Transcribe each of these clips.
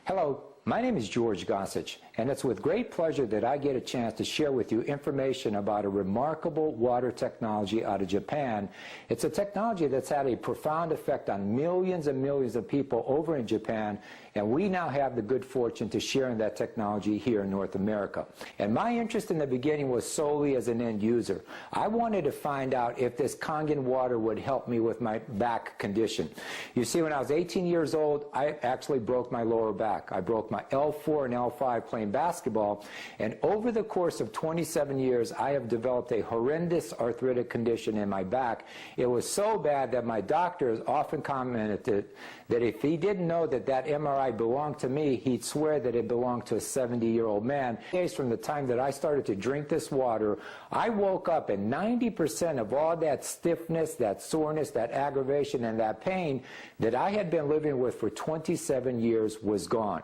Hello, my name is George Gossage, and it's with great pleasure that I get a chance to share with you information about a remarkable water technology out of Japan. It's a technology that's had a profound effect on millions and millions of people over in Japan, and we now have the good fortune to share in that technology here in North America. And my interest in the beginning was solely as an end user. I wanted to find out if this Kangen water would help me with my back condition. You see, when I was 18 years old, I actually broke my lower back. I broke my L4 and L5 playing basketball, and over the course of 27 years, I have developed a horrendous arthritic condition in my back. It was so bad that my doctors often commented that if he didn't know that that MRI belonged to me, he'd swear that it belonged to a 70-year-old man. From the time that I started to drink this water, I woke up and 90% of all that stiffness, that soreness, that aggravation, and that pain that I had been living with for 27 years was gone.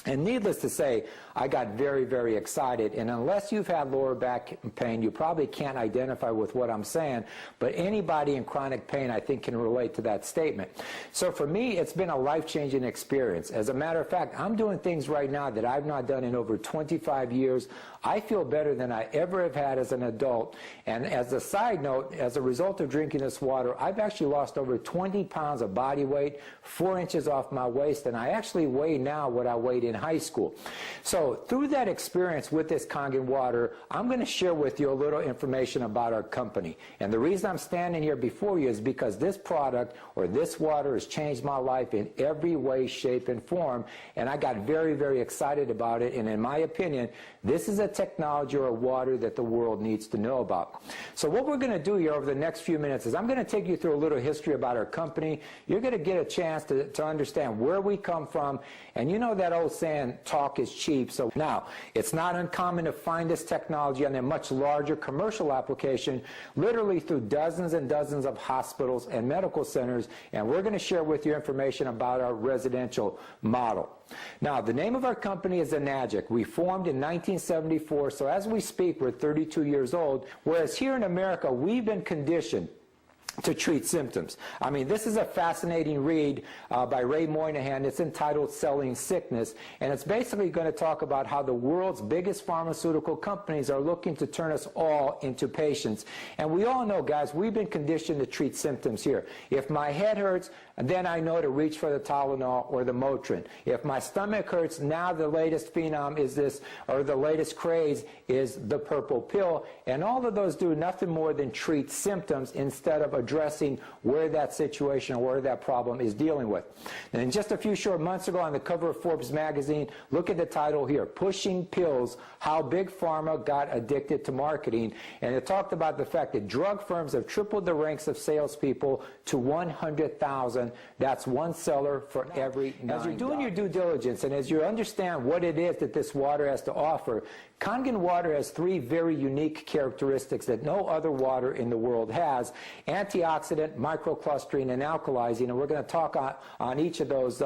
And needless to say, I got very, very excited. And unless you've had lower back pain, you probably can't identify with what I'm saying. But anybody in chronic pain, I think, can relate to that statement. So for me, it's been a life-changing experience. As a matter of fact, I'm doing things right now that I've not done in over 25 years. I feel better than I ever have had as an adult. And as a side note, as a result of drinking this water, I've actually lost over 20 pounds of body weight, 4 inches off my waist, and I actually weigh now what I weighed in high school. So through that experience with this Kangen water, I'm going to share with you a little information about our company. And the reason I'm standing here before you is because this product or this water has changed my life in every way, shape, and form. And I got very, very excited about it. And in my opinion, this is a technology or a water that the world needs to know about. So what we're going to do here over the next few minutes is I'm going to take you through a little history about our company. You're going to get a chance to understand where we come from. And you know that old saying, talk is cheap. So now, it's not uncommon to find this technology on a much larger commercial application, literally through dozens and dozens of hospitals and medical centers. And we're going to share with you information about our residential model. Now, the name of our company is Enagic. We formed in 1974, so as we speak, we're 32 years old, whereas here in America, we've been conditioned to treat symptoms. I mean, this is a fascinating read by Ray Moynihan. It's entitled Selling Sickness, and it's basically going to talk about how the world's biggest pharmaceutical companies are looking to turn us all into patients. And we all know, guys, we've been conditioned to treat symptoms here. If my head hurts, then I know to reach for the Tylenol or the Motrin. If my stomach hurts, now the latest phenom is this, or the latest craze is the purple pill. And all of those do nothing more than treat symptoms instead of addressing where that situation or where that problem is dealing with. And just a few short months ago on the cover of Forbes magazine, look at the title here, Pushing Pills, How Big Pharma Got Addicted to Marketing. And it talked about the fact that drug firms have tripled the ranks of salespeople to 100,000. That's one seller for every 9. As you're doing your due diligence and as you understand what it is that this water has to offer, Kangen water has 3 very unique characteristics that no other water in the world has: antioxidant, microclustering, and alkalizing. And we're going to talk on each of those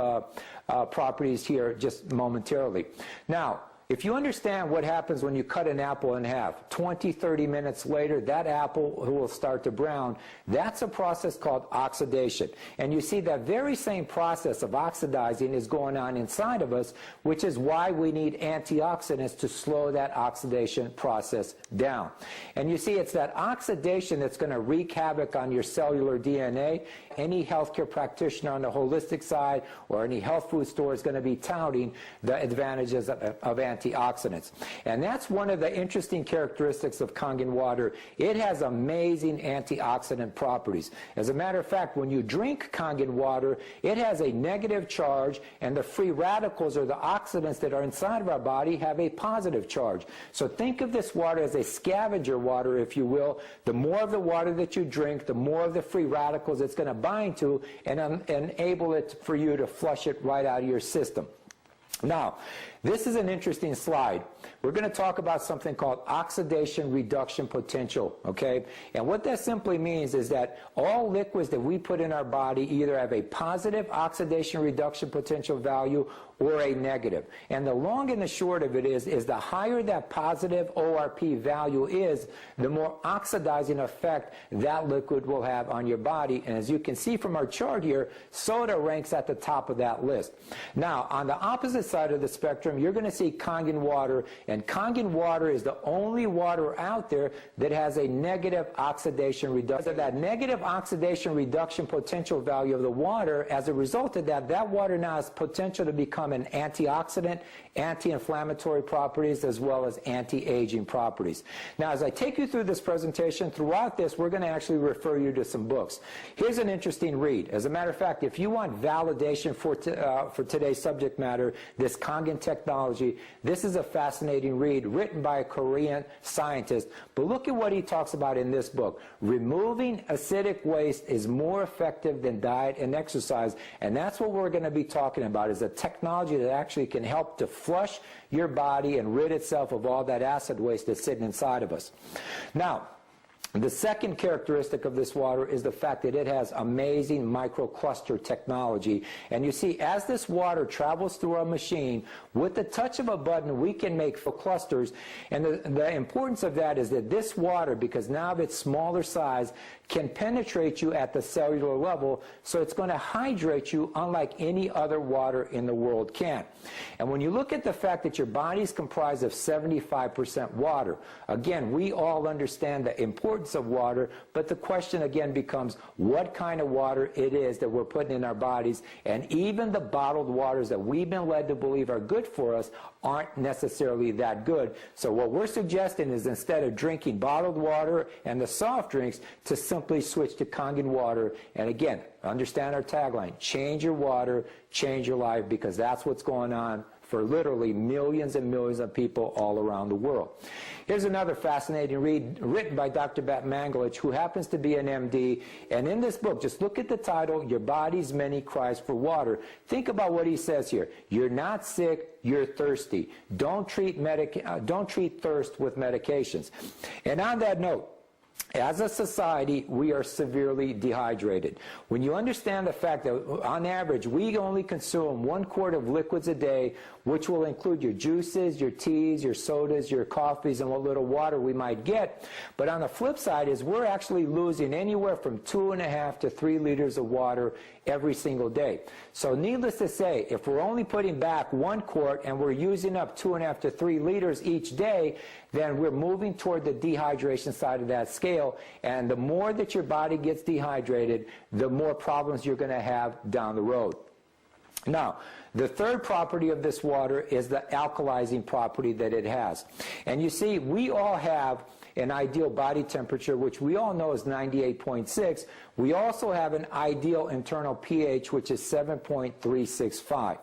properties here just momentarily. Now, if you understand what happens when you cut an apple in half, 20, 30 minutes later, that apple will start to brown. That's a process called oxidation. And you see that very same process of oxidizing is going on inside of us, which is why we need antioxidants to slow that oxidation process down. And you see, it's that oxidation that's going to wreak havoc on your cellular DNA. Any healthcare practitioner on the holistic side or any health food store is going to be touting the advantages of antioxidants. And that's one of the interesting characteristics of Kangen water. It has amazing antioxidant properties. As a matter of fact, when you drink Kangen water, it has a negative charge, and the free radicals, or the oxidants that are inside of our body, have a positive charge. So think of this water as a scavenger water, if you will. The more of the water that you drink, the more of the free radicals it's going to bind to and enable it for you to flush it right out of your system. Now, this is an interesting slide. We're going to talk about something called oxidation reduction potential, okay? And what that simply means is that all liquids that we put in our body either have a positive oxidation reduction potential value or a negative. And the long and the short of it is the higher that positive ORP value is, the more oxidizing effect that liquid will have on your body. And as you can see from our chart here, soda ranks at the top of that list. Now, on the opposite side of the spectrum, you're going to see Kangen water, and Kangen water is the only water out there that has a negative oxidation reduction. That negative oxidation reduction potential value of the water, as a result of that, that water now has potential to become an antioxidant, anti-inflammatory properties, as well as anti-aging properties. Now, as I take you through this presentation, throughout this, we're going to actually refer you to some books. Here's an interesting read. As a matter of fact, if you want validation for today's subject matter, this Kangen technology, this is a fascinating read written by a Korean scientist. But look at what he talks about in this book. Removing acidic waste is more effective than diet and exercise, and that's what we're going to be talking about, is a technology that actually can help to flush your body and rid itself of all that acid waste that's sitting inside of us. Now, the second characteristic of this water is the fact that it has amazing microcluster technology. And you see, as this water travels through our machine, with the touch of a button, we can make clusters. And the importance of that is that this water, because now of its smaller size, can penetrate you at the cellular level, so it's going to hydrate you unlike any other water in the world can. And when you look at the fact that your body is comprised of 75% water, again, we all understand the importance of water, but the question again becomes what kind of water it is that we're putting in our bodies. And even the bottled waters that we've been led to believe are good for us aren't necessarily that good. So what we're suggesting is, instead of drinking bottled water and the soft drinks, to simply switch to Kangen water. And again, understand our tagline: change your water, change your life, because that's what's going on for literally millions and millions of people all around the world. Here's another fascinating read written by Dr. Bat Mangalich, who happens to be an MD. And in this book, just look at the title, Your Body's Many Cries for Water. Think about what he says here. You're not sick, you're thirsty. Don't treat thirst with medications. And on that note, as a society, we are severely dehydrated. When you understand the fact that on average we only consume 1 quart of liquids a day, which will include your juices, your teas, your sodas, your coffees, and what little water we might get. But on the flip side is we're actually losing anywhere from 2.5 to 3 liters of water every single day. So needless to say, if we're only putting back 1 quart and we're using up 2.5 to 3 liters each day, then we're moving toward the dehydration side of that scale. And the more that your body gets dehydrated, the more problems you're going to have down the road. Now, the third property of this water is the alkalizing property that it has. And you see, we all have an ideal body temperature, which we all know is 98.6. We also have an ideal internal pH, which is 7.365.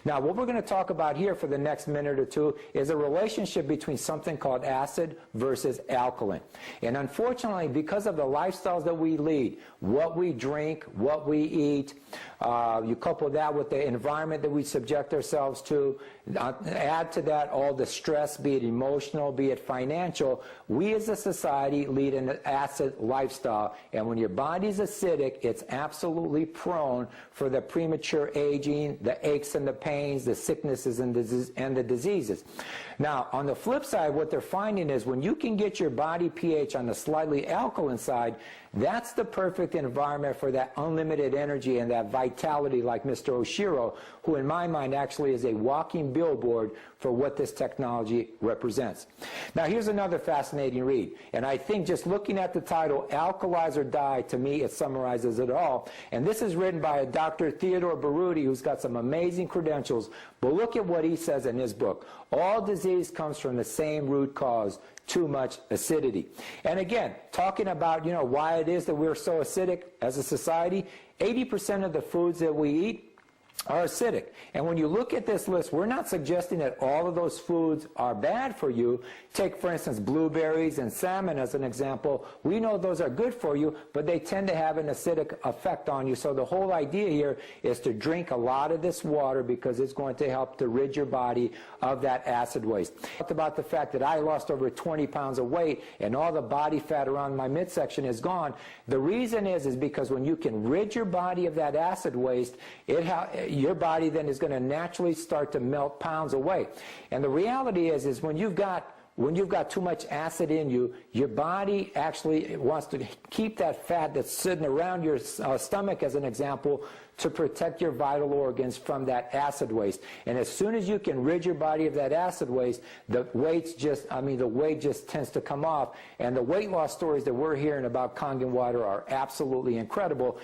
Now, what we're going to talk about here for the next minute or two is a relationship between something called acid versus alkaline. And unfortunately, because of the lifestyles that we lead, what we drink, what we eat, you couple that with the environment that we subject ourselves to, add to that all the stress, be it emotional, be it financial, we as a society lead an acid lifestyle. And when your body's acidic, it's absolutely prone for the premature aging, the aches and the pains, the sicknesses and the diseases. Now, on the flip side, what they're finding is when you can get your body pH on the slightly alkaline side, that's the perfect environment for that unlimited energy and that vitality, like Mr. Oshiro, who in my mind actually is a walking billboard for what this technology represents. Now, here's another fascinating read. And I think just looking at the title, Alkalize or Die, to me it summarizes it all. And this is written by a Dr. Theodore Baruti, who's got some amazing credentials. But look at what he says in his book. All disease comes from the same root cause: too much acidity. And again, talking about, why it is that we're so acidic as a society, 80% of the foods that we eat are acidic. And when you look at this list, we're not suggesting that all of those foods are bad for you. Take, for instance, blueberries and salmon as an example. We know those are good for you, but they tend to have an acidic effect on you. So the whole idea here is to drink a lot of this water, because it's going to help to rid your body of that acid waste. I talked about the fact that I lost over 20 pounds of weight and all the body fat around my midsection is gone. The reason is because when you can rid your body of that acid waste, your body then is going to naturally start to melt pounds away. And the reality is when you've got when you've got too much acid in you, your body actually wants to keep that fat that's sitting around your stomach, as an example, to protect your vital organs from that acid waste. And as soon as you can rid your body of that acid waste, the weight just tends to come off. And the weight loss stories that we're hearing about Kangen water are absolutely incredible.